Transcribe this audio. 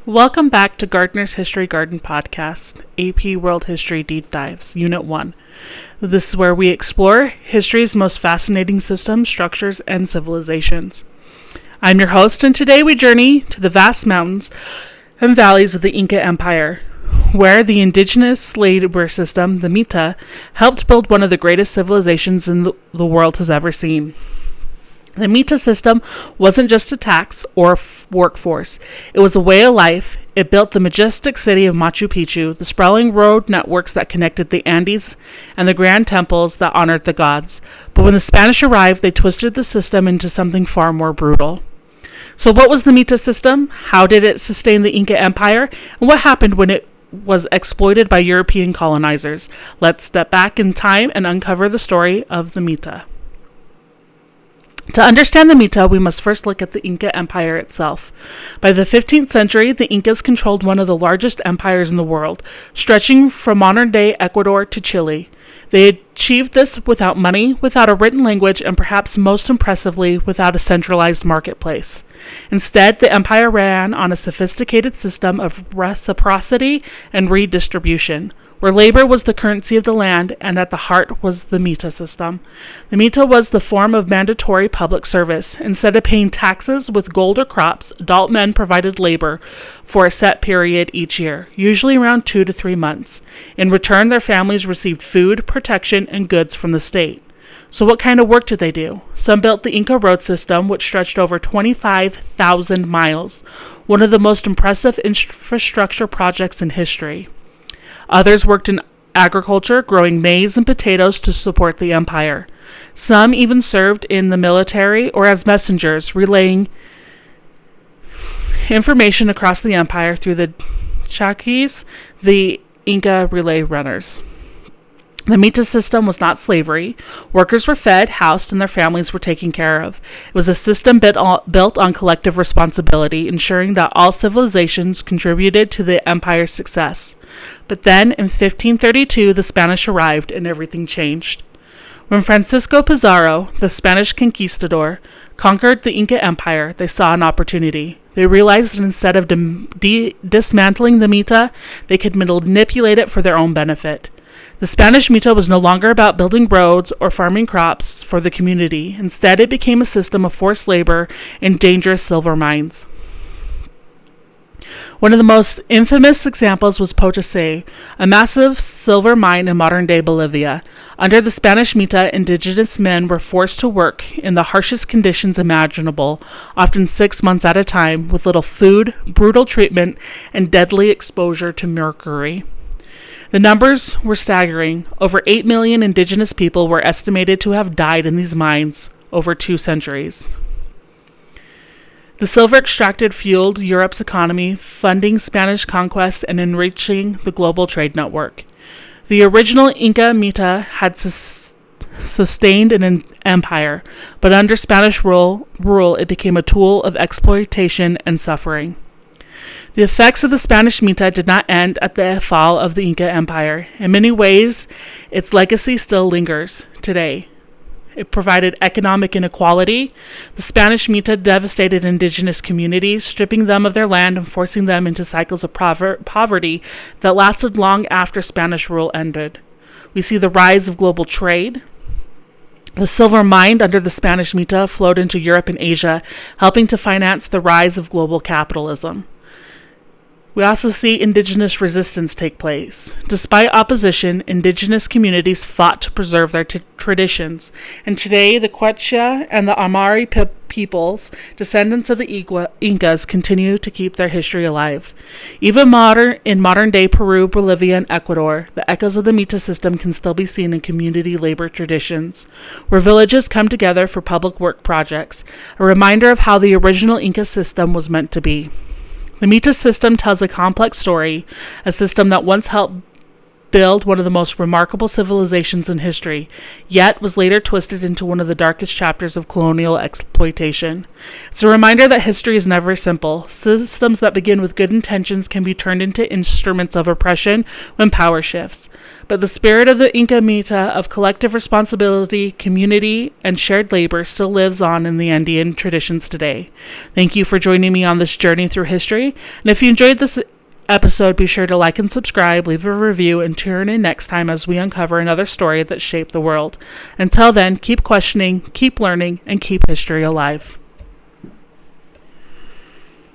Welcome back to Gardner's History Garden Podcast, AP World History Deep Dives, Unit 1. This is where we explore history's most fascinating systems, structures, and civilizations. I'm your host, and today we journey to the vast mountains and valleys of the Inca Empire, where the indigenous labor system, the Mita, helped build one of the greatest civilizations the world has ever seen. The Mita system wasn't just a tax or workforce. It was a way of life. It built the majestic city of Machu Picchu, the sprawling road networks that connected the Andes, and the grand temples that honored the gods. But when the Spanish arrived, they twisted the system into something far more brutal. So what was the Mita system? How did it sustain the Inca Empire? And what happened when it was exploited by European colonizers? Let's step back in time and uncover the story of the Mita. To understand the Mita, we must first look at the Inca Empire itself. By the 15th century, the Incas controlled one of the largest empires in the world, stretching from modern-day Ecuador to Chile. They achieved this without money, without a written language, and perhaps most impressively, without a centralized marketplace. Instead, the empire ran on a sophisticated system of reciprocity and redistribution, where labor was the currency of the land, and at the heart was the Mita system. The Mita was the form of mandatory public service. Instead of paying taxes with gold or crops, adult men provided labor for a set period each year, usually around 2 to 3 months. In return, their families received food, protection, and goods from the state. So what kind of work did they do? Some built the Inca Road System, which stretched over 25,000 miles, one of the most impressive infrastructure projects in history. Others worked in agriculture, growing maize and potatoes to support the empire. Some even served in the military or as messengers, relaying information across the empire through the Chaquis, the Inca relay runners. The Mita system was not slavery. Workers were fed, housed, and their families were taken care of. It was a system built on collective responsibility, ensuring that all civilizations contributed to the empire's success. But then, in 1532, the Spanish arrived, and everything changed. When Francisco Pizarro, the Spanish conquistador, conquered the Inca Empire, they saw an opportunity. They realized that instead of dismantling the Mita, they could manipulate it for their own benefit. The Spanish Mita was no longer about building roads or farming crops for the community. Instead, it became a system of forced labor in dangerous silver mines. One of the most infamous examples was Potosí, a massive silver mine in modern-day Bolivia. Under the Spanish Mita, indigenous men were forced to work in the harshest conditions imaginable, often 6 months at a time, with little food, brutal treatment, and deadly exposure to mercury. The numbers were staggering. Over 8 million indigenous people were estimated to have died in these mines over 2 centuries. The silver extracted fueled Europe's economy, funding Spanish conquest and enriching the global trade network. The original Inca Mita had sustained an empire, but under Spanish rule, it became a tool of exploitation and suffering. The effects of the Spanish Mita did not end at the fall of the Inca Empire. In many ways, its legacy still lingers today. It provided economic inequality. The Spanish Mita devastated indigenous communities, stripping them of their land and forcing them into cycles of poverty that lasted long after Spanish rule ended. We see the rise of global trade. The silver mined under the Spanish Mita flowed into Europe and Asia, helping to finance the rise of global capitalism. We also see indigenous resistance take place. Despite opposition, indigenous communities fought to preserve their traditions. And today, the Quechua and the Amari peoples, descendants of the Incas, continue to keep their history alive. Even in modern-day Peru, Bolivia, and Ecuador, the echoes of the Mita system can still be seen in community labor traditions, where villages come together for public work projects, a reminder of how the original Inca system was meant to be. The Mita system tells a complex story, a system that once helped build one of the most remarkable civilizations in history, yet was later twisted into one of the darkest chapters of colonial exploitation. It's a reminder that history is never simple. Systems that begin with good intentions can be turned into instruments of oppression when power shifts. But the spirit of the Inca Mita of collective responsibility, community, and shared labor still lives on in the Andean traditions today. Thank you for joining me on this journey through history. And if you enjoyed this episode, be sure to like and subscribe, leave a review, and tune in next time as we uncover another story that shaped the world. Until then, keep questioning, keep learning, and keep history alive.